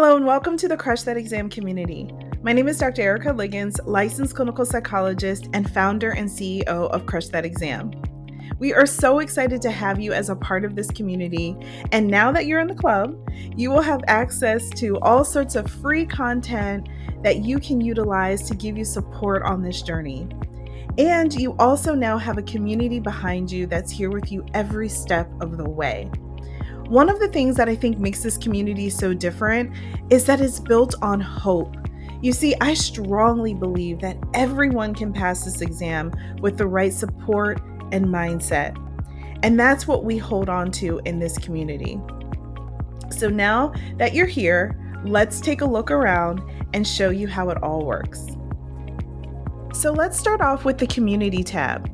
Hello and welcome to the Crush That Exam community. My name is Dr. Erica Liggins, licensed clinical psychologist and founder and CEO of Crush That Exam. We are so excited to have you as a part of this community, and now that you're in the club, you will have access to all sorts of free content that you can utilize to give you support on this journey. And you also now have a community behind you that's here with you every step of the way. One of the things that I think makes this community so different is that it's built on hope. You see, I strongly believe that everyone can pass this exam with the right support and mindset. And that's what we hold on to in this community. So now that you're here, let's take a look around and show you how it all works. So let's start off with the community tab.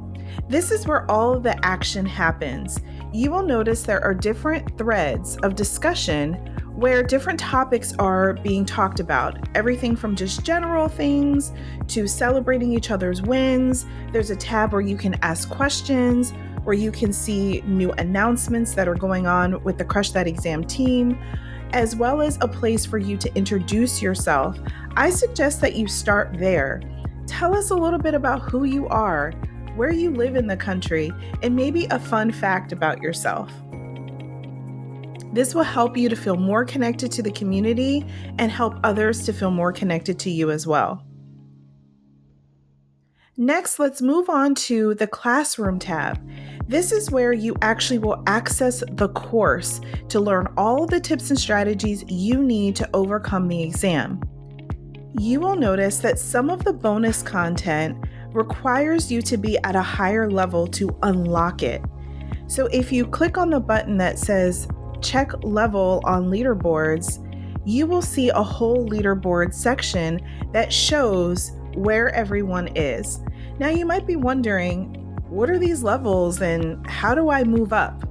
This is where all of the action happens. You will notice there are different threads of discussion where different topics are being talked about. Everything from just general things to celebrating each other's wins. There's a tab where you can ask questions, where you can see new announcements that are going on with the Crush That Exam team, as well as a place for you to introduce yourself. I suggest that you start there. Tell us a little bit about who you are, where you live in the country, and maybe a fun fact about yourself. This will help you to feel more connected to the community and help others to feel more connected to you as well. Next, let's move on to the classroom tab. This is where you actually will access the course to learn all the tips and strategies you need to overcome the exam. You will notice that some of the bonus content requires you to be at a higher level to unlock it. So if you click on the button that says check level on leaderboards, you will see a whole leaderboard section that shows where everyone is. Now you might be wondering, what are these levels and how do I move up?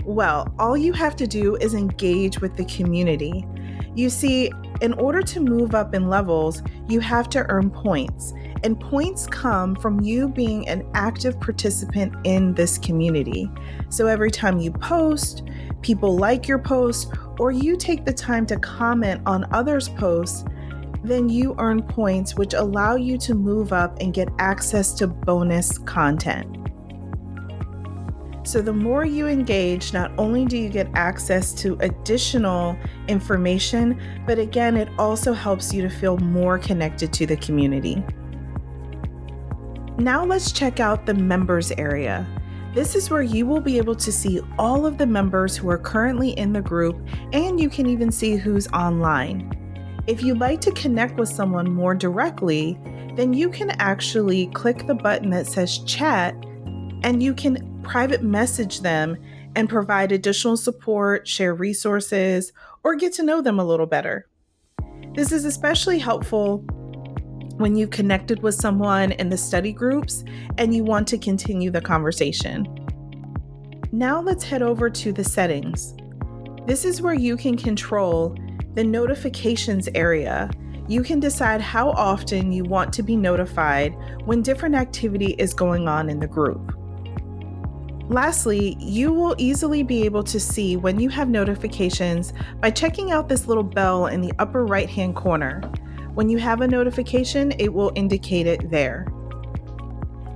Well, all you have to do is engage with the community. You see, in order to move up in levels, you have to earn points. And points come from you being an active participant in this community. So every time you post, people like your post, or you take the time to comment on others' posts, then you earn points which allow you to move up and get access to bonus content. So the more you engage, not only do you get access to additional information, but again, it also helps you to feel more connected to the community. Now let's check out the members area. This is where you will be able to see all of the members who are currently in the group, and you can even see who's online. If you'd like to connect with someone more directly, then you can actually click the button that says chat, and you can private message them and provide additional support, share resources, or get to know them a little better. This is especially helpful when you've connected with someone in the study groups and you want to continue the conversation. Now let's head over to the settings. This is where you can control the notifications area. You can decide how often you want to be notified when different activity is going on in the group. Lastly, you will easily be able to see when you have notifications by checking out this little bell in the upper right-hand corner. When you have a notification, it will indicate it there.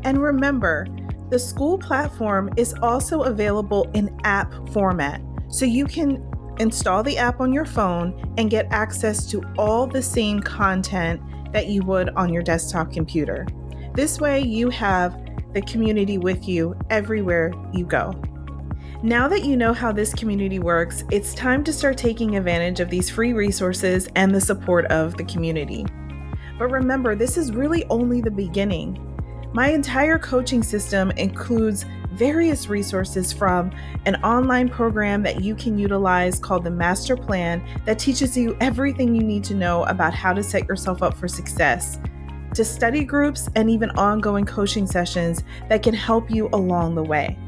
And remember, the school platform is also available in app format, so you can install the app on your phone and get access to all the same content that you would on your desktop computer. This way, you have the community with you everywhere you go. Now that you know how this community works, it's time to start taking advantage of these free resources and the support of the community. But remember, this is really only the beginning. My entire coaching system includes various resources, from an online program that you can utilize called the Master Plan that teaches you everything you need to know about how to set yourself up for success, to study groups and even ongoing coaching sessions that can help you along the way.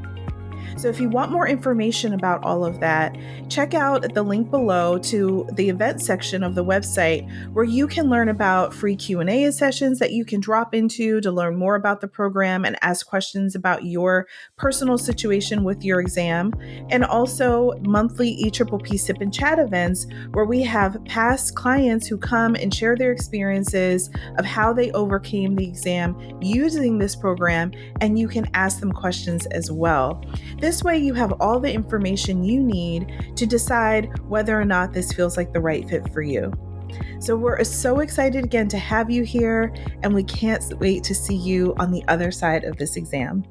So if you want more information about all of that, check out the link below to the event section of the website where you can learn about free Q&A sessions that you can drop into to learn more about the program and ask questions about your personal situation with your exam, and also monthly ECCC Sip and Chat events where we have past clients who come and share their experiences of how they overcame the exam using this program, and you can ask them questions as well. This way you have all the information you need to decide whether or not this feels like the right fit for you. So we're so excited again to have you here, and we can't wait to see you on the other side of this exam.